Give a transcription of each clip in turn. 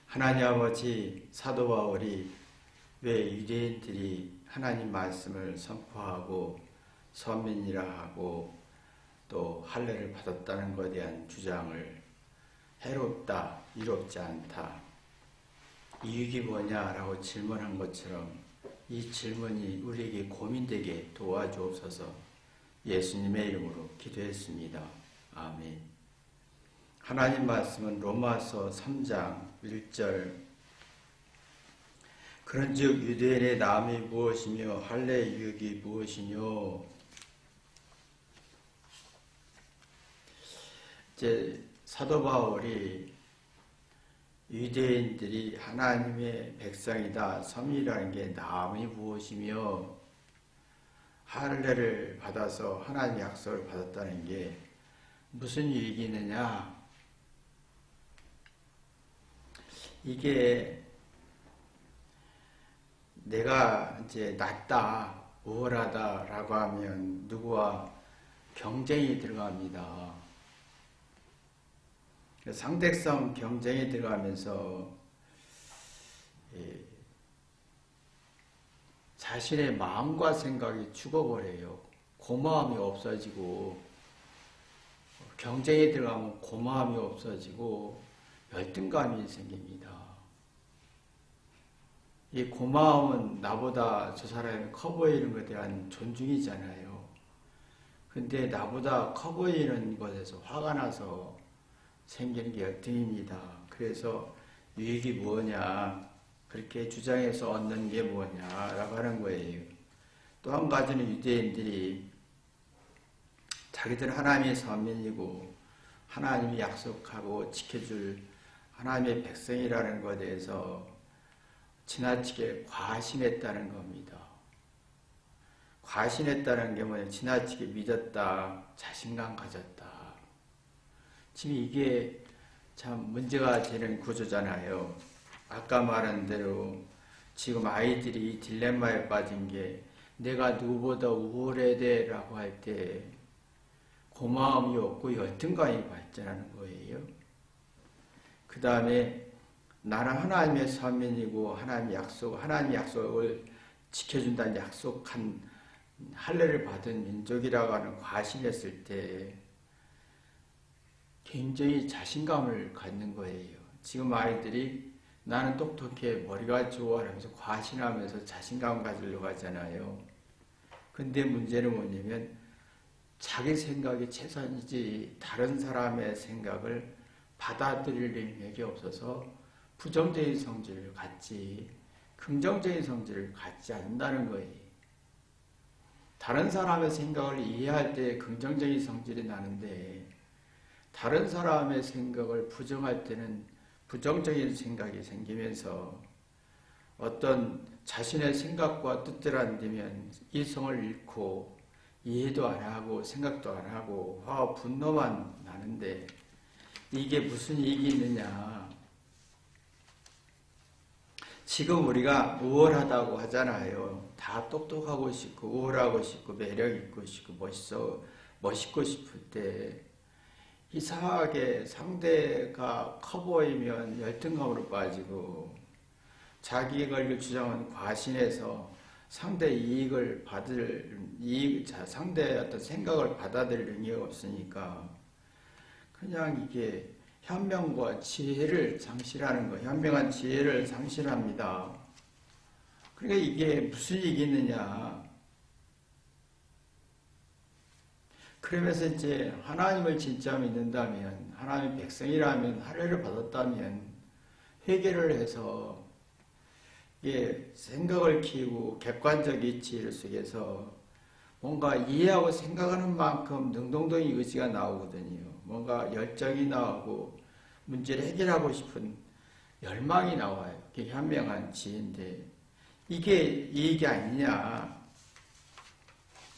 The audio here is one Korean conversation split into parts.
하나님 아버지, 사도 바울이 왜 유대인들이 하나님 말씀을 선포하고 선민이라 하고 또 할례를 받았다는 것에 대한 주장을 해롭다, 이롭지 않다, 이유가 뭐냐라고 질문한 것처럼 이 질문이 우리에게 고민되게 도와주옵소서. 예수님의 이름으로 기도했습니다. 아멘. 하나님 말씀은 로마서 3장 1절 그런즉 유대인의 남이 무엇이며 할례의 유익이 무엇이뇨. 이제 사도 바울이 유대인들이 하나님의 백성이다, 섬이라는 게 남이 무엇이며 할례를 받아서 하나님의 약속을 받았다는 게 무슨 유익이 있느냐. 이게 내가 이제 낫다, 우월하다라고 하면 누구와 경쟁이 들어갑니다. 상대성 경쟁이 들어가면서 자신의 마음과 생각이 죽어버려요. 고마움이 없어지고, 경쟁에 들어가면 고마움이 없어지고 열등감이 생깁니다. 이 고마움은 나보다 저 사람이 커 보이는 것에 대한 존중이잖아요. 근데 나보다 커 보이는 것에서 화가 나서 생기는 게 열등입니다. 그래서 유익이 뭐냐, 그렇게 주장해서 얻는 게 뭐냐라고 하는 거예요. 또 한 가지는 유대인들이 자기들 하나님의 선민이고 하나님이 약속하고 지켜줄 하나님의 백성이라는 것에 대해서 지나치게 과신했다는 겁니다. 과신했다는 게 뭐냐, 지나치게 믿었다, 자신감 가졌다. 지금 이게 참 문제가 되는 구조잖아요. 아까 말한 대로 지금 아이들이 이 딜레마에 빠진 게 내가 누구보다 우월해야 돼 라고 할 때 고마움이 없고 열등감이 발전하는 거예요. 그 다음에 나는 하나님의 선민이고 하나님의 약속을 지켜준다는 약속한 할례를 받은 민족이라고 하는 과신했을 때 굉장히 자신감을 갖는 거예요. 지금 아이들이 나는 똑똑해, 머리가 좋아 하면서 과신하면서 자신감 가지려고 하잖아요. 근데 문제는 뭐냐면 자기 생각이 최선이지 다른 사람의 생각을 받아들일 능력이 없어서 부정적인 성질을 갖지 긍정적인 성질을 갖지 않는다는 거예요. 다른 사람의 생각을 이해할 때 긍정적인 성질이 나는데 다른 사람의 생각을 부정할 때는 부정적인 생각이 생기면서 어떤 자신의 생각과 뜻대로 안 되면 이성을 잃고 이해도 안 하고 생각도 안 하고 화와 분노만 나는데 이게 무슨 이익이 있느냐. 지금 우리가 우월하다고 하잖아요. 다 똑똑하고 싶고 우월하고 싶고 매력 있고 싶고 멋있고 싶을 때 이상하게 상대가 커 보이면 열등감으로 빠지고 자기 권리 주장은 과신해서 상대의 이익을 상대의 어떤 생각을 받아들일 능력이 없으니까 그냥 이게 현명과 지혜를 상실하는 거예요. 현명한 지혜를 상실합니다. 그러니까 이게 무슨 이익이 있느냐. 그러면서 이제 하나님을 진짜 믿는다면, 하나님의 백성이라면, 할례를 받았다면 회개를 해서 생각을 키우고 객관적인 지혜를 속에서 뭔가 이해하고 생각하는 만큼 능동적인 의지가 나오거든요. 뭔가 열정이 나오고 문제를 해결하고 싶은 열망이 나와요. 그게 현명한 지혜인데 이게 이익이 아니냐.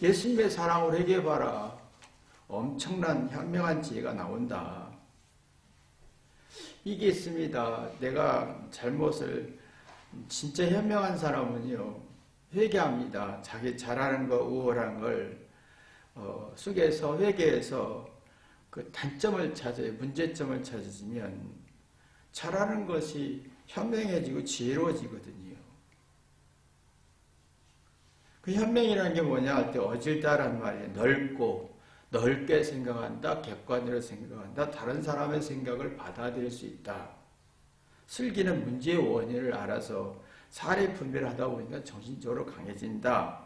예수님의 사랑으로 회개해봐라. 엄청난 현명한 지혜가 나온다. 이게 있습니다. 내가 잘못을 진짜 현명한 사람은요 회개합니다. 자기 잘하는 거 우월한 걸 속에서 회개해서 그 단점을 찾아요. 문제점을 찾으면 잘하는 것이 현명해지고 지혜로워지거든요. 그 현명이라는 게 뭐냐 할 때 어질다란 말이에요. 넓고 넓게 생각한다. 객관으로 생각한다. 다른 사람의 생각을 받아들일 수 있다. 슬기는 문제의 원인을 알아서 사례 분별을 하다 보니까 정신적으로 강해진다.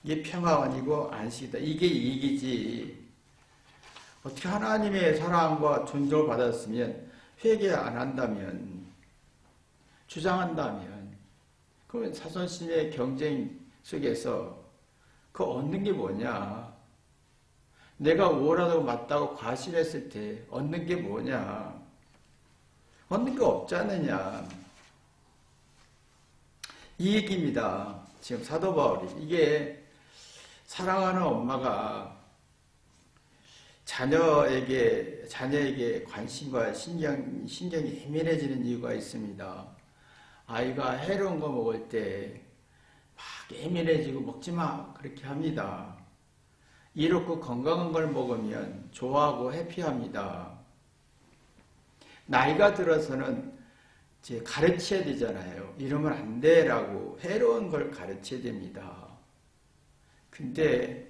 이게 평화원이고 안식이다. 이게 이익이지. 어떻게 하나님의 사랑과 존중을 받았으면 회개 안 한다면, 주장한다면, 그러면 자존심의 경쟁 속에서 그 얻는 게 뭐냐? 내가 우월하다고 맞다고 과신했을 때 얻는 게 뭐냐? 얻는 게 없지 않느냐? 이 얘기입니다. 지금 사도 바울이. 이게 사랑하는 엄마가 자녀에게 관심과 신경이 예민해지는 이유가 있습니다. 아이가 해로운 거 먹을 때 막 예민해지고 먹지 마 그렇게 합니다. 이롭고 건강한 걸 먹으면 좋아하고 해피합니다. 나이가 들어서는 이제 가르쳐야 되잖아요. 이러면 안 돼라고 해로운 걸 가르쳐야 됩니다. 근데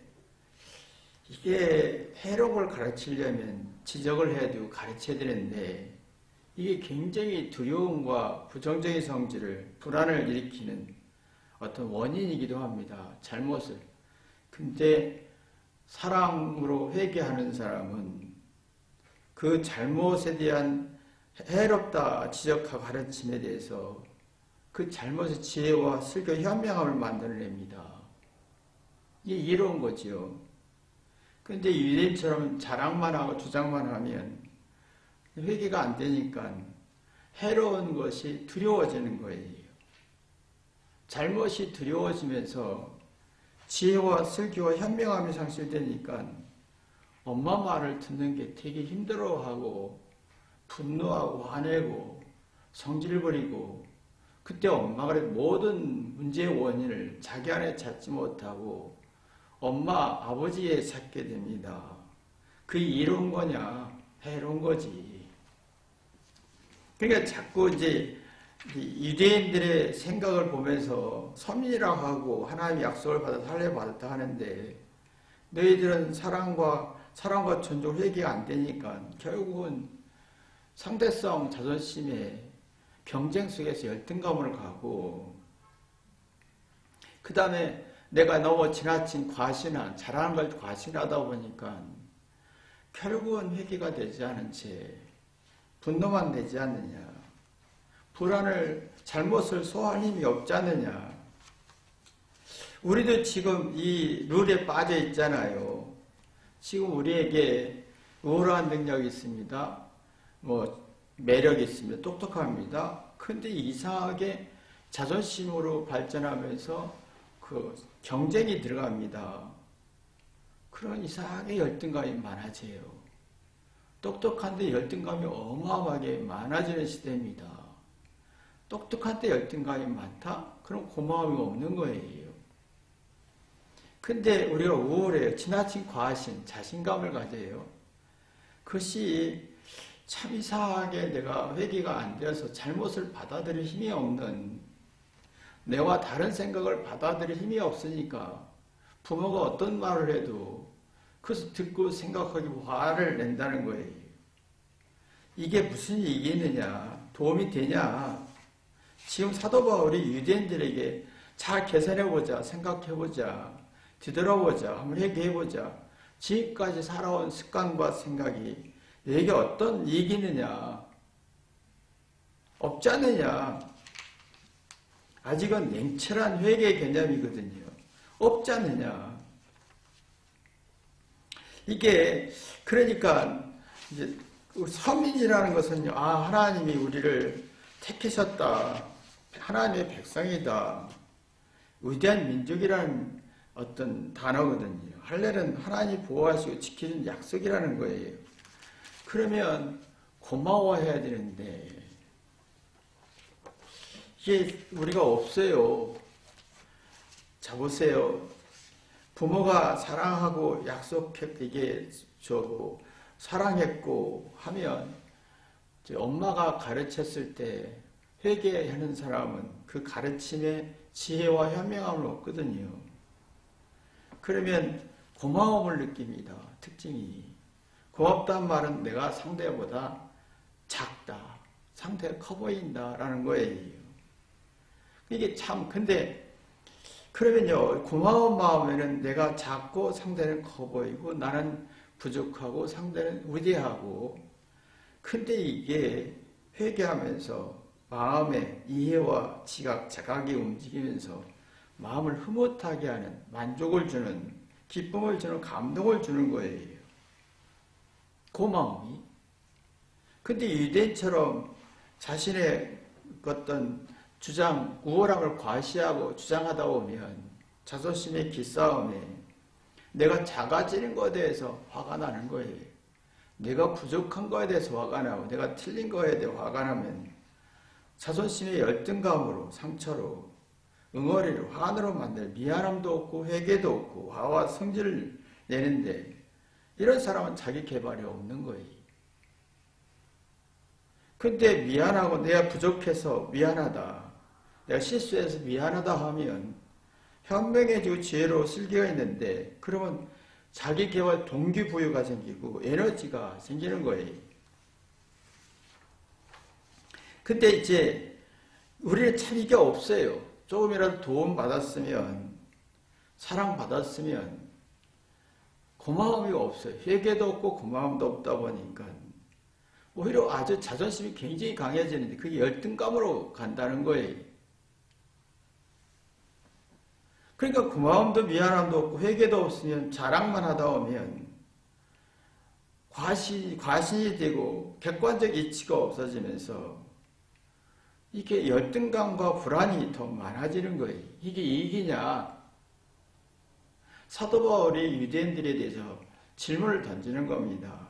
이게 해로운 걸 가르치려면 지적을 해야 되고 가르쳐야 되는데 이게 굉장히 두려움과 부정적인 성질을 불안을 일으키는 어떤 원인이기도 합니다. 잘못을. 근데 사랑으로 회개하는 사람은 그 잘못에 대한 해롭다 지적하고 가르침에 대해서 그 잘못의 지혜와 슬교 현명함을 만들어냅니다. 이게 이로운 거지요. 근데 유대인처럼 자랑만 하고 주장만 하면 회개가 안 되니까 해로운 것이 두려워지는 거예요. 잘못이 두려워지면서 지혜와 슬기와 현명함이 상실되니까 엄마 말을 듣는 게 되게 힘들어하고 분노하고 화내고 성질 부리고 그때 엄마가 모든 문제의 원인을 자기 안에 찾지 못하고 엄마, 아버지에 찾게 됩니다. 그게 이로운 거냐? 해로운 거지. 그러니까 자꾸 이제 유대인들의 생각을 보면서 서민이라고 하고 하나님의 약속을 받아 할례받았다 하는데 너희들은 사랑과 존중 회개가 안 되니까 결국은 상대성 자존심의 경쟁 속에서 열등감을 가고 그 다음에 내가 너무 지나친 과신한 잘하는 걸 과신하다 보니까 결국은 회개가 되지 않은 채 분노만 되지 않느냐 잘못을 소화할 힘이 없지 않느냐. 우리도 지금 이 룰에 빠져 있잖아요. 지금 우리에게 우월한 능력이 있습니다. 매력이 있습니다. 똑똑합니다. 근데 이상하게 자존심으로 발전하면서 그 경쟁이 들어갑니다. 그런 이상하게 열등감이 많아져요. 똑똑한데 열등감이 어마어마하게 많아지는 시대입니다. 똑똑한데 열등감이 많다? 그럼 고마움이 없는 거예요. 근데 우리가 우월해요. 지나친 과신, 자신감을 가져요. 그것이 참 이상하게 내가 회개가 안 되어서 잘못을 받아들일 힘이 없는 내와 다른 생각을 받아들일 힘이 없으니까 부모가 어떤 말을 해도 그것을 듣고 생각하기 화를 낸다는 거예요. 이게 무슨 얘기느냐? 도움이 되냐? 지금 사도 바울이 유대인들에게 잘 계산해보자, 생각해보자, 뒤돌아보자, 한번 회개해보자. 지금까지 살아온 습관과 생각이 내게 어떤 이익이느냐? 없지 않느냐? 아직은 냉철한 회개 개념이거든요. 없지 않느냐? 이게 그러니까 이제 서민이라는 것은요. 하나님이 우리를 택하셨다. 하나님의 백성이다. 위대한 민족이라는 어떤 단어거든요. 할례는 하나님이 보호하시고 지켜준 약속이라는 거예요. 그러면 고마워해야 되는데 이게 우리가 없어요. 자 보세요. 부모가 사랑하고 약속했게 저고 사랑했고 하면 엄마가 가르쳤을 때 회개하는 사람은 그 가르침에 지혜와 현명함을 얻거든요. 그러면 고마움을 느낍니다. 특징이. 고맙다는 말은 내가 상대보다 작다. 상대가 커 보인다라는 거예요. 이게 참 근데 그러면요. 고마운 마음에는 내가 작고 상대는 커 보이고 나는 부족하고 상대는 위대하고 근데 이게 회개하면서 마음의 이해와 지각, 자각이 움직이면서 마음을 흐뭇하게 하는 만족을 주는 기쁨을 주는 감동을 주는 거예요. 고마움이. 근데 유대인처럼 자신의 어떤 주장, 우월함을 과시하고 주장하다 보면 자존심의 기싸움에 내가 작아지는 것에 대해서 화가 나는 거예요. 내가 부족한 것에 대해서 화가 나고 내가 틀린 것에 대해 화가 나면 자존심의 열등감으로 상처로 응어리로 화환으로 만들 미안함도 없고 회개도 없고 화와 성질을 내는데 이런 사람은 자기 개발이 없는 거예요. 근데 미안하고 내가 부족해서 미안하다. 내가 실수해서 미안하다 하면 현명해지고 지혜로워 슬기가 있는데 그러면 자기 개발 동기부여가 생기고 에너지가 생기는 거예요. 근데 이제 우리는 참 이게 없어요. 조금이라도 도움 받았으면 사랑 받았으면 고마움이 없어요. 회개도 없고 고마움도 없다 보니까 오히려 아주 자존심이 굉장히 강해지는데 그게 열등감으로 간다는 거예요. 그러니까 고마움도 미안함도 없고 회개도 없으면 자랑만 하다 보면 과신이 되고 객관적 이치가 없어지면서 이게 열등감과 불안이 더 많아지는 거예요. 이게 이익이냐? 사도 바울이 유대인들에 대해서 질문을 던지는 겁니다.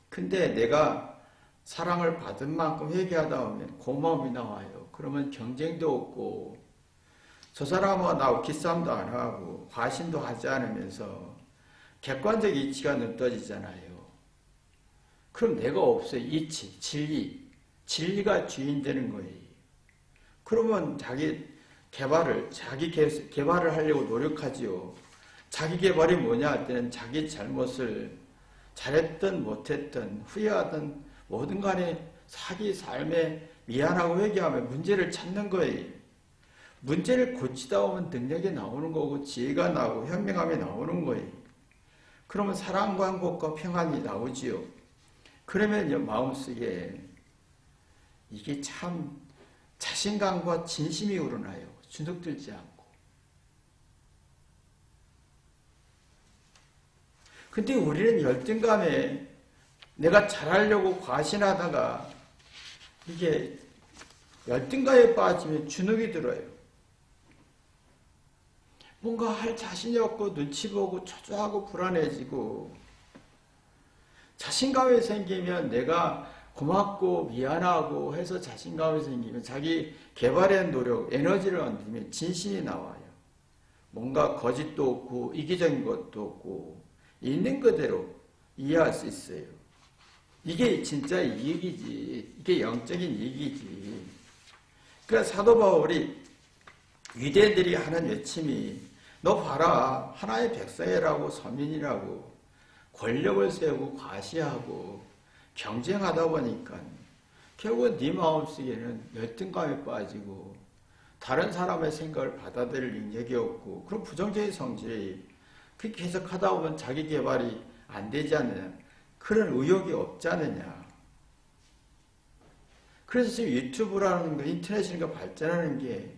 근데 내가 사랑을 받은 만큼 회개하다 보면 고마움이 나와요. 그러면 경쟁도 없고 저 사람은 나하고 기싸움도 안 하고 과신도 하지 않으면서 객관적 이치가 느껴지잖아요. 그럼 내가 없어요. 이치, 진리가 주인 되는 거예요. 그러면 자기 개발을 하려고 노력하지요. 자기 개발이 뭐냐 할 때는 자기 잘못을 잘했든 못했든 후회하든 뭐든 간에 자기 삶에 미안하고 회개하며 문제를 찾는 거예요. 문제를 고치다 보면 능력이 나오는 거고 지혜가 나오고 현명함이 나오는 거예요. 그러면 사랑과 행복과 평안이 나오지요. 그러면 마음속에 이게 참 자신감과 진심이 우러나요. 주눅들지 않고. 근데 우리는 열등감에 내가 잘하려고 과신하다가 이게 열등감에 빠지면 주눅이 들어요. 뭔가 할 자신이 없고 눈치 보고 초조하고 불안해지고 자신감이 생기면 내가 고맙고 미안하고 해서 자신감이 생기면 자기 개발의 노력, 에너지를 얻으면 진심이 나와요. 뭔가 거짓도 없고 이기적인 것도 없고 있는 그대로 이해할 수 있어요. 이게 진짜 이익이지. 이게 영적인 이익이지. 그러니까 사도 바울이 유대인들이 하는 외침이 너 봐라. 하나의 백성이라고 서민이라고 권력을 세우고 과시하고 경쟁하다 보니까 결국 네 마음속에는 열등감에 빠지고 다른 사람의 생각을 받아들일 능력이 없고 그런 부정적인 성질이 그렇게 해석하다 보면 자기 개발이 안 되지 않느냐. 그런 의욕이 없지 않느냐. 그래서 지금 유튜브라는 거, 인터넷이니까 발전하는 게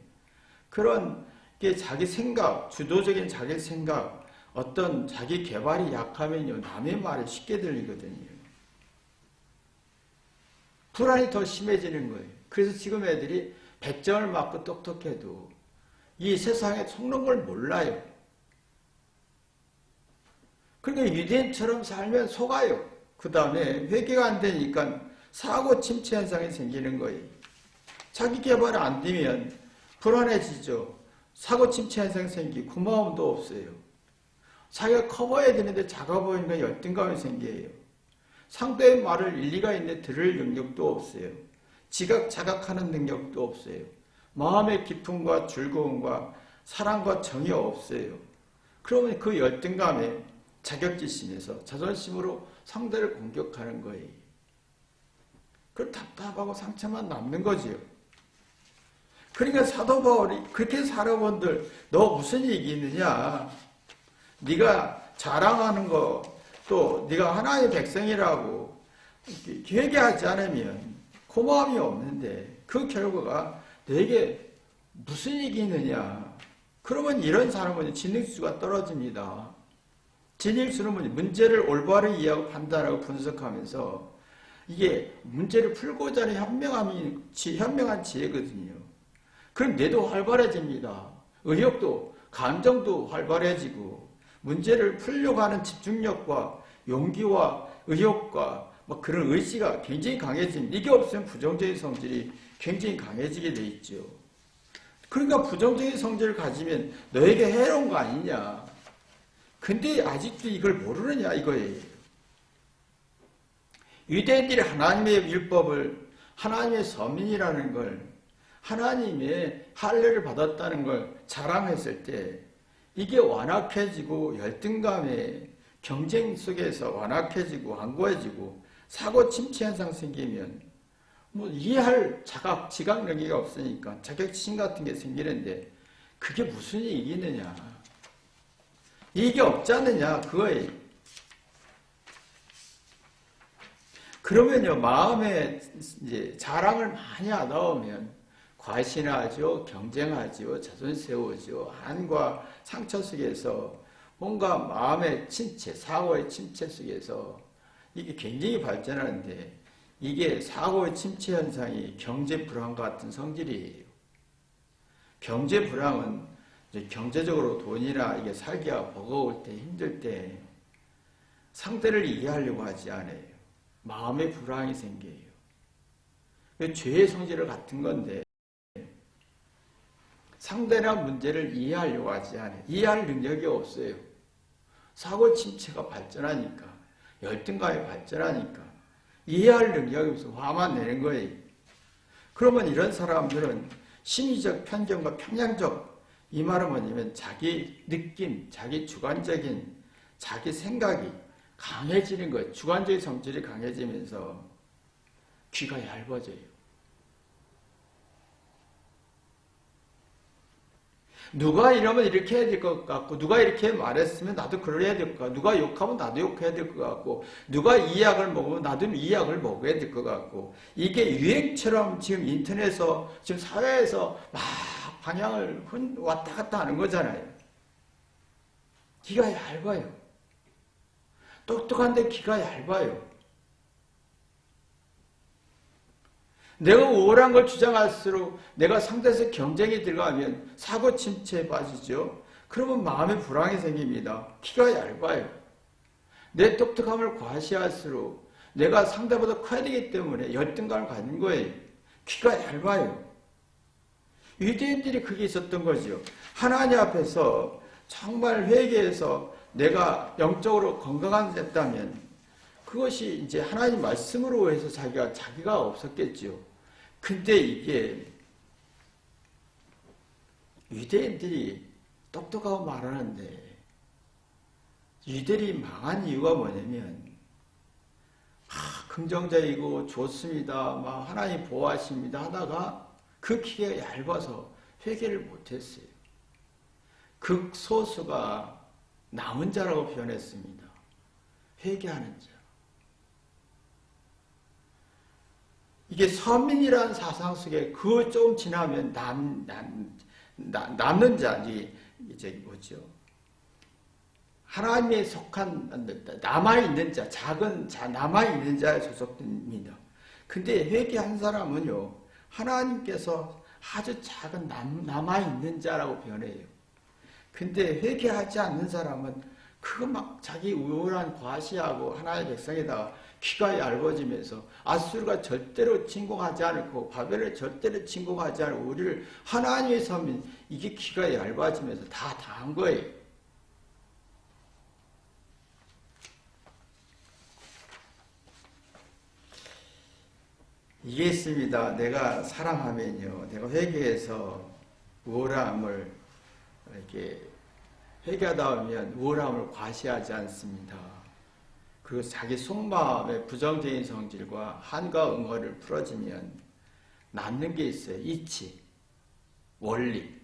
그런 게 자기 생각, 주도적인 자기 생각, 어떤 자기 개발이 약하면요, 남의 말이 쉽게 들리거든요. 불안이 더 심해지는 거예요. 그래서 지금 애들이 100점을 맞고 똑똑해도 이 세상에 속는 걸 몰라요. 그러니까 유대인처럼 살면 속아요. 그 다음에 회개가 안 되니까 사고 침체 현상이 생기는 거예요. 자기 개발 안 되면 불안해지죠. 사고 침체 현상 생기고 고마움도 없어요. 자기가 커버해야 되는데 작아 보이니까 열등감이 생겨요. 상대의 말을 일리가 있는데 들을 능력도 없어요. 지각 자각하는 능력도 없어요. 마음의 기쁨과 즐거움과 사랑과 정이 없어요. 그러면 그 열등감에 자격지심에서 자존심으로 상대를 공격하는 거예요. 그 답답하고 상처만 남는 거지요. 그러니까 사도 바울이 그렇게 살아본들 너 무슨 얘기 있느냐? 네가 자랑하는 거 또 네가 하나님의 백성이라고 회개하지 않으면 고마움이 없는데 그 결과가 너에게 무슨 얘기 있느냐? 그러면 이런 사람은 진실수가 떨어집니다. 진실수는 문제를 올바로 이해하고 판단하고 분석하면서 이게 문제를 풀고자 하는 현명한 지혜거든요. 그럼 뇌도 활발해집니다. 의욕도 감정도 활발해지고 문제를 풀려고 하는 집중력과 용기와 의욕과 그런 의지가 굉장히 강해집니다. 이게 없으면 부정적인 성질이 굉장히 강해지게 돼 있죠. 그러니까 부정적인 성질을 가지면 너에게 해로운 거 아니냐. 근데 아직도 이걸 모르느냐 이거예요. 유대인들이 하나님의 율법을 하나님의 서민이라는 걸 하나님의 할례를 받았다는 걸 자랑했을 때 이게 완악해지고 열등감에 경쟁 속에서 완악해지고 완고해지고 사고 침체 현상 생기면 이해할 지각 능력이 없으니까 자격지심 같은 게 생기는데 그게 무슨 이익이 있느냐. 이익이 없지 않느냐 그거예요. 그러면요 마음에 이제 자랑을 많이 하다 보면 과신하죠, 경쟁하죠, 자존 세우죠, 한과 상처 속에서 뭔가 마음의 침체, 사고의 침체 속에서 이게 굉장히 발전하는데 이게 사고의 침체 현상이 경제 불황과 같은 성질이에요. 경제 불황은 이제 경제적으로 돈이나 이게 살기가 버거울 때 힘들 때 상대를 이해하려고 하지 않아요. 마음의 불황이 생겨요. 죄의 성질을 같은 건데 상대나 문제를 이해하려고 하지 않아요. 이해할 능력이 없어요. 사고 침체가 발전하니까 열등감이 발전하니까 이해할 능력이 없어서 화만 내는 거예요. 그러면 이런 사람들은 심리적 편견과 편향적 이 말은 뭐냐면 자기 느낌, 자기 주관적인 자기 생각이 강해지는 거예요. 주관적인 성질이 강해지면서 귀가 얇아져요. 누가 이러면 이렇게 해야 될 것 같고 누가 이렇게 말했으면 나도 그래야 될 것 같고 누가 욕하면 나도 욕해야 될 것 같고 누가 이 약을 먹으면 나도 이 약을 먹어야 될 것 같고 이게 유행처럼 지금 인터넷에서 지금 사회에서 막 방향을 왔다 갔다 하는 거잖아요. 귀가 얇아요. 똑똑한데 귀가 얇아요. 내가 우월한 걸 주장할수록 내가 상대에서 경쟁에 들어가면 사고 침체에 빠지죠. 그러면 마음의 불안이 생깁니다. 키가 얇아요. 내 똑똑함을 과시할수록 내가 상대보다 커야 되기 때문에 열등감을 가진 거예요. 키가 얇아요. 유대인들이 그게 있었던 거죠. 하나님 앞에서 정말 회개해서 내가 영적으로 건강한 됐다면 그것이 이제 하나님 말씀으로 해서 자기가 없었겠죠. 근데 이게 유대인들이 똑똑하고 말하는데 유대인이 망한 이유가 뭐냐면 긍정적이고 좋습니다. 막 하나님 보호하십니다 하다가 그 키가 얇아서 회개를 못했어요. 극소수가 남은 자라고 표현했습니다. 회개하는 자. 이게 서민이라는 사상 속에 그거 좀 지나면 남는 자, 이제 뭐죠? 하나님에 속한, 남아있는 자, 작은 자, 남아있는 자에 소속됩니다. 근데 회개한 사람은요, 하나님께서 아주 작은 남아있는 자라고 표현해요. 근데 회개하지 않는 사람은 그거 막 자기 우월한 과시하고 하나의 백성에다가 귀가 얇아지면서 아수르가 절대로 침공하지 않고 바벨을 절대로 침공하지 않고 우리를 하나님의 섬인 이게 귀가 얇아지면서 다 당한 거예요. 이게 있습니다. 내가 사랑하면요, 내가 회개해서 우월함을 이렇게 회개하다 보면 우월함을 과시하지 않습니다. 그리고 자기 속마음의 부정적인 성질과 한과 응어를 풀어주면 남는 게 있어요. 이치, 원리.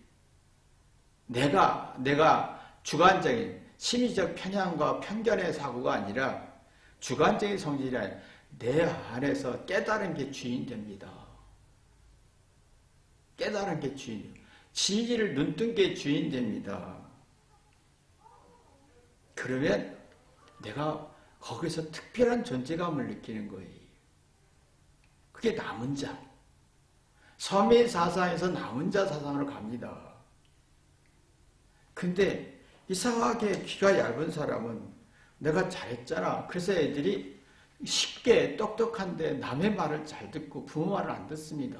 내가 주관적인 심리적 편향과 편견의 사고가 아니라 주관적인 성질이 아니라 내 안에서 깨달은 게 주인 됩니다. 깨달은 게 주인. 진리를 눈뜬 게 주인 됩니다. 그러면 내가 거기서 특별한 존재감을 느끼는 거예요. 그게 남은 자. 서민 사상에서 남은 자 사상으로 갑니다. 근데 이상하게 귀가 얇은 사람은 내가 잘했잖아. 그래서 애들이 쉽게 똑똑한데 남의 말을 잘 듣고 부모 말을 안 듣습니다.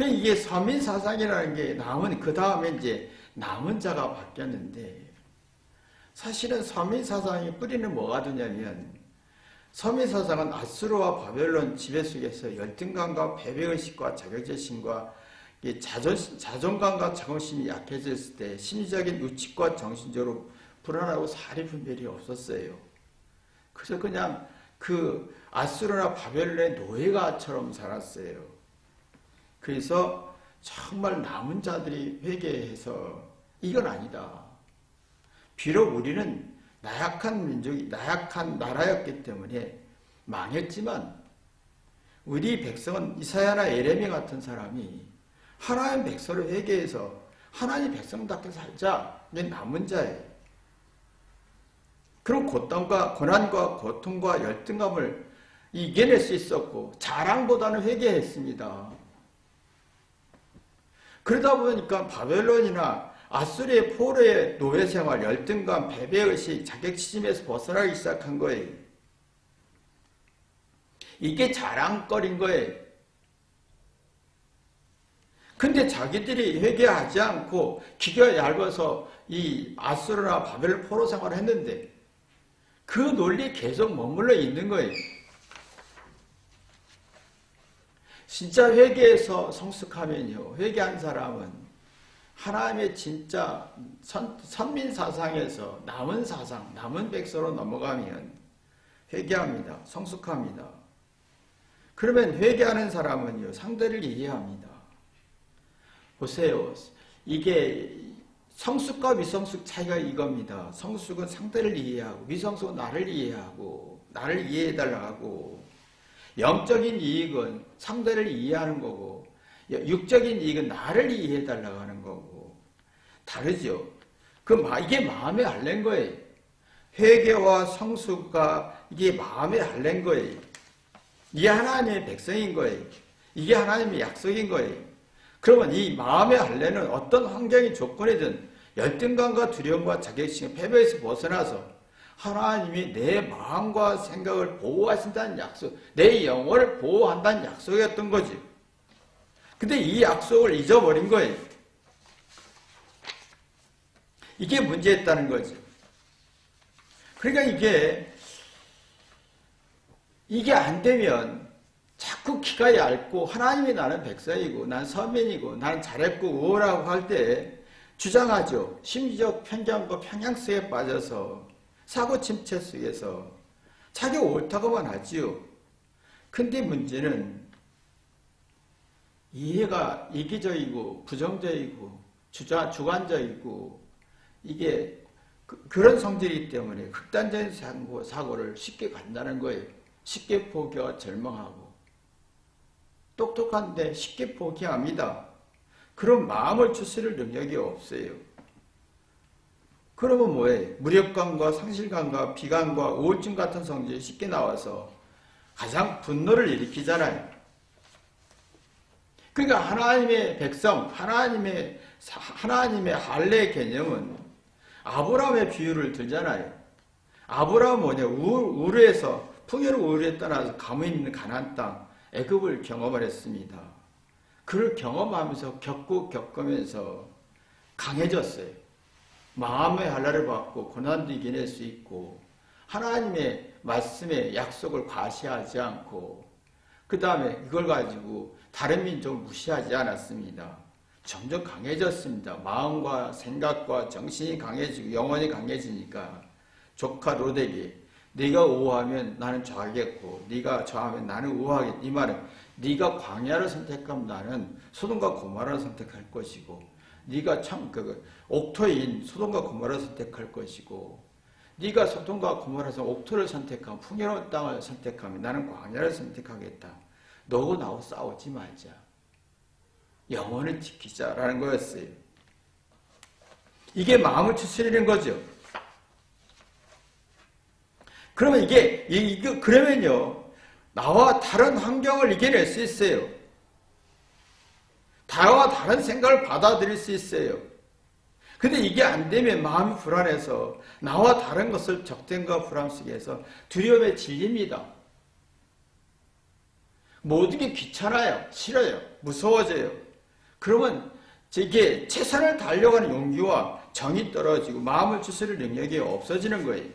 이게 서민 사상이라는 게 그 다음에 이제 남은 자가 바뀌었는데, 사실은 서민 사상의 뿌리는 뭐가 되냐면, 서민 사상은 아수르와 바벨론 지배 속에서 열등감과 패배의식과 자격지심과 자존감과 자긍심이 약해졌을 때 심리적인 유축과 정신적으로 불안하고 사리 분별이 없었어요. 그래서 그냥 그 아수르나 바벨론의 노예가처럼 살았어요. 그래서 정말 남은 자들이 회개해서 이건 아니다. 비록 우리는 나약한 민족이, 나약한 나라였기 때문에 망했지만 우리 백성은 이사야나 예레미 같은 사람이 하나님 백성을 회개해서 하나님 백성답게 살자. 이게 남은 자예요. 그런 고난과 고통과 열등감을 이겨낼 수 있었고 자랑보다는 회개했습니다. 그러다 보니까 바벨론이나 아수르의 포로의 노예생활, 열등감, 패배의식, 자격지심에서 벗어나기 시작한 거예요. 이게 자랑거리인 거예요. 근데 자기들이 회개하지 않고 귀가 얇아서 이 아수르나 바벨론 포로 생활을 했는데 그 논리에 계속 머물러 있는 거예요. 진짜 회개해서 성숙하면요, 회개한 사람은 하나님의 진짜 선민 사상에서 남은 사상, 남은 백성으로 넘어가면 회개합니다. 성숙합니다. 그러면 회개하는 사람은요, 상대를 이해합니다. 보세요. 이게 성숙과 미성숙 차이가 이겁니다. 성숙은 상대를 이해하고 미성숙은 나를 이해하고 나를 이해해달라고 하고, 영적인 이익은 상대를 이해하는 거고 육적인 이익은 나를 이해해달라고 하는 거고 다르죠. 이게 마음에 알랜 거예요. 회개와 성숙과 이게 마음에 알랜 거예요. 이게 하나님의 백성인 거예요. 이게 하나님의 약속인 거예요. 그러면 이 마음에 알레는 어떤 환경이 조건이든 열등감과 두려움과 자격지심, 패배에서 벗어나서 하나님이 내 마음과 생각을 보호하신다는 약속, 내 영혼을 보호한다는 약속이었던 거지. 근데 이 약속을 잊어버린 거예요. 이게 문제였다는 거지. 그러니까 이게 안 되면 자꾸 키가 얇고 하나님이 나는 백성이고 난 서민이고 난 잘했고 우월하고 할 때 주장하죠. 심리적 편견과 편향 속에 빠져서 사고 침체 속에서 자기 옳다고만 하지요. 근데 문제는 이해가 이기적이고 부정적이고 주관적이고 이게 그런 성질이기 때문에 극단적인 사고를 쉽게 간다는 거예요. 쉽게 포기하고 절망하고 똑똑한데 쉽게 포기합니다. 그런 마음을 추스릴 능력이 없어요. 그러면 뭐예요? 무력감과 상실감과 비관과 우울증 같은 성질이 쉽게 나와서 가장 분노를 일으키잖아요. 그러니까 하나님의 백성, 하나님의 할례 개념은 아브라함의 비유를 들잖아요. 아브라함은 뭐냐? 우르에서 풍요로운 우르에 떠나서 가뭄 있는 가나안 땅 애굽을 경험을 했습니다. 그를 경험하면서 겪으면서 강해졌어요. 마음의 한라를 받고 고난도 이겨낼 수 있고 하나님의 말씀의 약속을 과시하지 않고 그 다음에 이걸 가지고 다른 민족을 무시하지 않았습니다. 점점 강해졌습니다. 마음과 생각과 정신이 강해지고 영혼이 강해지니까 조카 롯에게 네가 우하면 나는 좌하겠고 네가 좌하면 나는 우하겠다. 이 말은 네가 광야를 선택하면 나는 소돔과 고모라를 선택할 것이고 네가 옥토인 소돔과 고모라를 선택할 것이고 네가 소돔과 고모라에서 옥토를 선택하면 풍요로운 땅을 선택하면 나는 광야를 선택하겠다. 너고 나하고 싸우지 말자. 영혼을 지키자라는 거였어요. 이게 마음을 추스리는 거죠. 그러면 그러면요, 나와 다른 환경을 이겨낼 수 있어요. 나와 다른 생각을 받아들일 수 있어요. 근데 이게 안 되면 마음이 불안해서 나와 다른 것을 적대과 불안 속에서 두려움에 질립니다. 모든 게 귀찮아요. 싫어요. 무서워져요. 그러면 이게 최선을 다하려고 용기와 정이 떨어지고 마음을 추스릴 능력이 없어지는 거예요.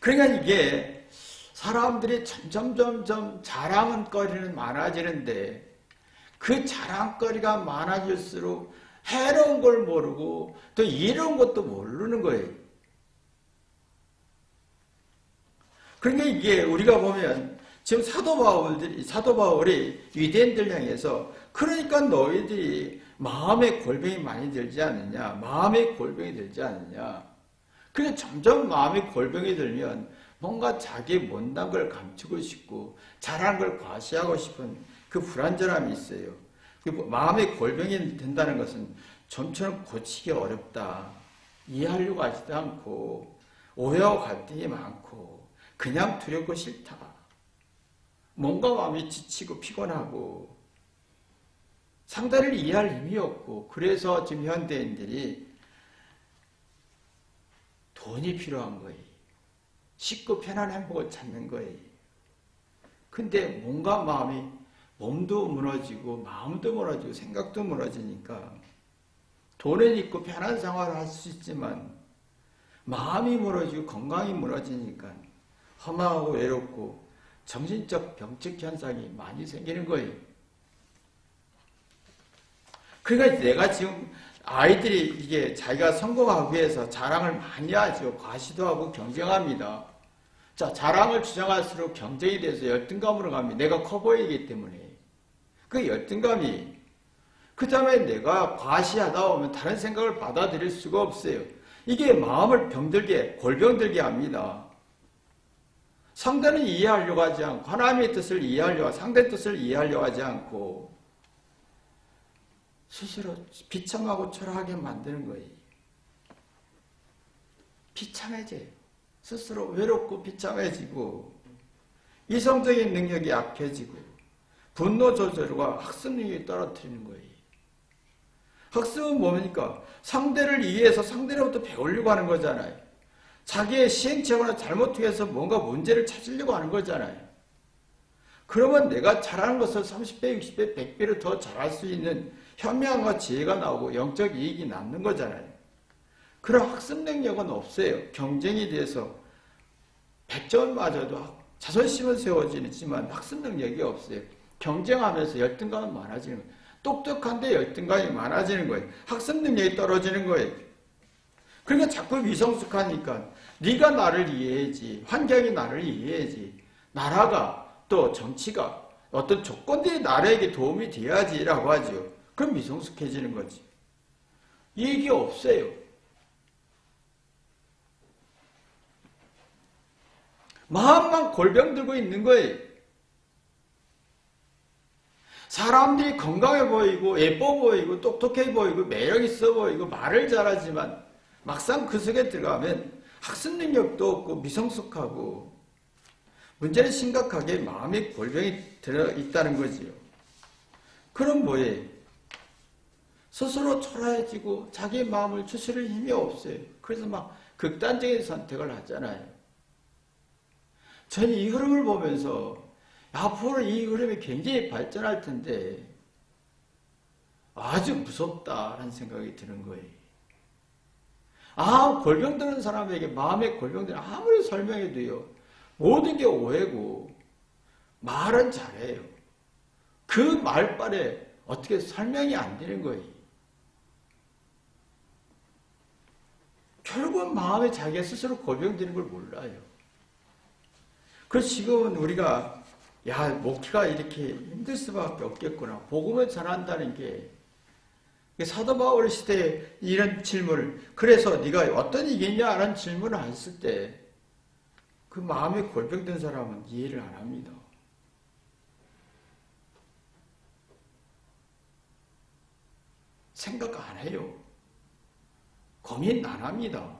그러니까 이게 사람들이 점점 자랑거리는 많아지는데 그 자랑거리가 많아질수록 해로운 걸 모르고 또 이로운 것도 모르는 거예요. 그러니까 이게 우리가 보면 지금 사도 바울이 유대인들 향해서 그러니까 너희들이 마음의 골병이 많이 들지 않느냐. 마음의 골병이 들지 않느냐. 그래서 점점 마음의 골병이 들면 뭔가 자기의 못난 걸 감추고 싶고 잘한 걸 과시하고 싶은 그 불안전함이 있어요. 마음의 골병이 된다는 것은 좀처럼 고치기 어렵다. 이해하려고 하지도 않고 오해와 갈등이 많고 그냥 두렵고 싫다. 뭔가 마음이 지치고 피곤하고 상대를 이해할 힘이 없고 그래서 지금 현대인들이 돈이 필요한 거예요. 쉽고 편한 행복을 찾는 거예요. 근데 뭔가 몸도 무너지고 마음도 무너지고 생각도 무너지니까 돈은 있고 편한 생활을 할 수 있지만 마음이 무너지고 건강이 무너지니까 허망하고 외롭고 정신적 병적 현상이 많이 생기는 거예요. 그러니까 내가 지금 아이들이 이게 자기가 성공하기 위해서 자랑을 많이 하죠. 과시도 하고 경쟁합니다. 자, 자랑을 주장할수록 경쟁이 돼서 열등감으로 갑니다. 내가 커 보이기 때문에. 그 열등감이 그 다음에 내가 과시하다 보면 다른 생각을 받아들일 수가 없어요. 이게 마음을 골병들게 합니다. 상대는 이해하려고 하지 않고 하나님의 뜻을 이해하려고 하고 상대의 뜻을 이해하려고 하지 않고 스스로 비참하고 초라하게 만드는 거예요. 비참해져요. 스스로 외롭고 비참해지고 이성적인 능력이 약해지고 분노 조절과 학습 능력이 떨어뜨리는 거예요. 학습은 뭡니까? 상대를 이해해서 상대로부터 배우려고 하는 거잖아요. 자기의 시행착오나 잘못해서 뭔가 문제를 찾으려고 하는 거잖아요. 그러면 내가 잘하는 것을 30배, 60배, 100배를 더 잘할 수 있는 현명함과 지혜가 나오고 영적 이익이 남는 거잖아요. 그런 학습 능력은 없어요. 경쟁이 돼서 100점을 맞아도 자존심은 세워지지만 학습 능력이 없어요. 경쟁하면서 열등감은 많아지는 거예요. 똑똑한데 열등감이 많아지는 거예요. 학습 능력이 떨어지는 거예요. 그러니까 자꾸 미성숙하니까 네가 나를 이해해야지. 환경이 나를 이해해야지. 나라가 또 정치가 어떤 조건들이 나라에게 도움이 돼야지라고 하죠. 그럼 미성숙해지는 거지. 이익이 없어요. 마음만 골병 들고 있는 거예요. 사람들이 건강해 보이고 예뻐 보이고 똑똑해 보이고 매력 있어 보이고 말을 잘하지만 막상 그 속에 들어가면 학습 능력도 없고 미성숙하고 문제는 심각하게 마음의 골병이 들어있다는 거지요. 그럼 뭐예요? 스스로 초라해지고 자기 마음을 추스릴 힘이 없어요. 그래서 막 극단적인 선택을 하잖아요. 저는 이 흐름을 보면서 앞으로 이 흐름이 굉장히 발전할 텐데 아주 무섭다라는 생각이 드는 거예요. 골병 드는 사람에게 마음의 골병 드는 아무리 설명해도요. 모든 게 오해고 말은 잘해요. 그 말빨에 어떻게 설명이 안 되는 거예요. 결국은 마음에 자기가 스스로 골병 드는 걸 몰라요. 그래서 지금은 우리가 목회가 이렇게 힘들 수밖에 없겠구나. 복음을 전한다는 게 사도 바울 시대에 이런 질문을 그래서 네가 어떤 이겠냐라는 질문을 했을 때 그 마음에 골병든 사람은 이해를 안 합니다. 생각 안 해요. 고민 안 합니다.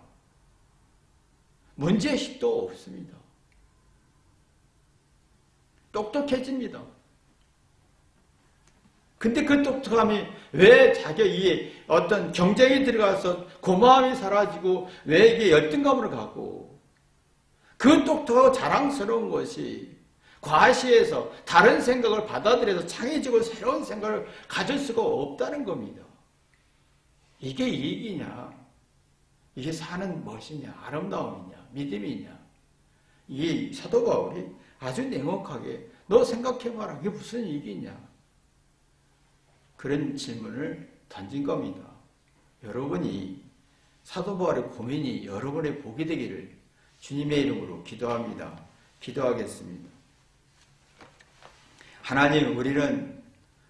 문제의식도 없습니다. 똑똑해집니다. 근데 그 똑똑함이 왜 자기의 어떤 경쟁이 들어가서 고마움이 사라지고 왜 이게 열등감으로 가고 그 똑똑하고 자랑스러운 것이 과시해서 다른 생각을 받아들여서 창의적으로 새로운 생각을 가질 수가 없다는 겁니다. 이게 이익이냐? 이게 사는 멋이냐? 아름다움이냐? 믿음이냐? 이 사도 바울이 아주 냉혹하게 너 생각해봐라. 이게 무슨 이익이냐? 그런 질문을 던진 겁니다. 여러분이 사도 바울의 고민이 여러분의 복이 되기를 주님의 이름으로 기도합니다. 기도하겠습니다. 하나님, 우리는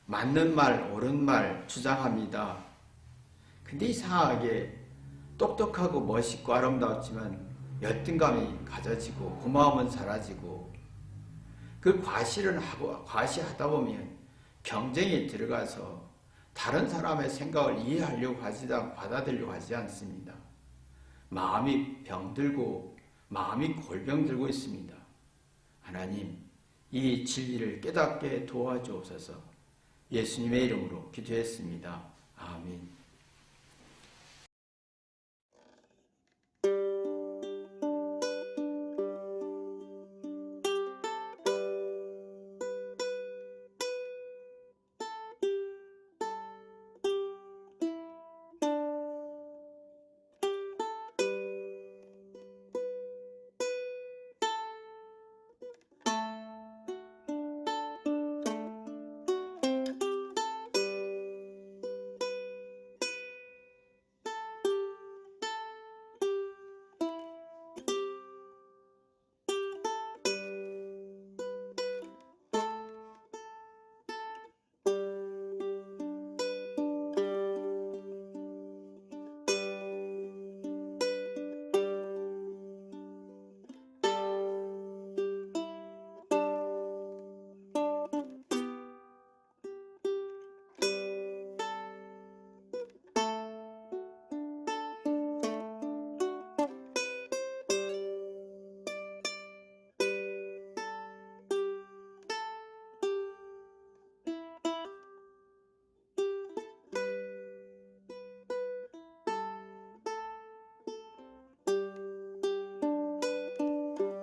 맞는 말, 옳은 말 주장합니다. 근데 이상하게 똑똑하고 멋있고 아름답지만 열등감이 가져지고 고마움은 사라지고 그 과시하다 보면 경쟁에 들어가서 다른 사람의 생각을 이해하려고 받아들이려고 하지 않습니다. 마음이 병들고 마음이 골병들고 있습니다. 하나님, 이 진리를 깨닫게 도와주옵소서. 예수님의 이름으로 기도했습니다. 아멘.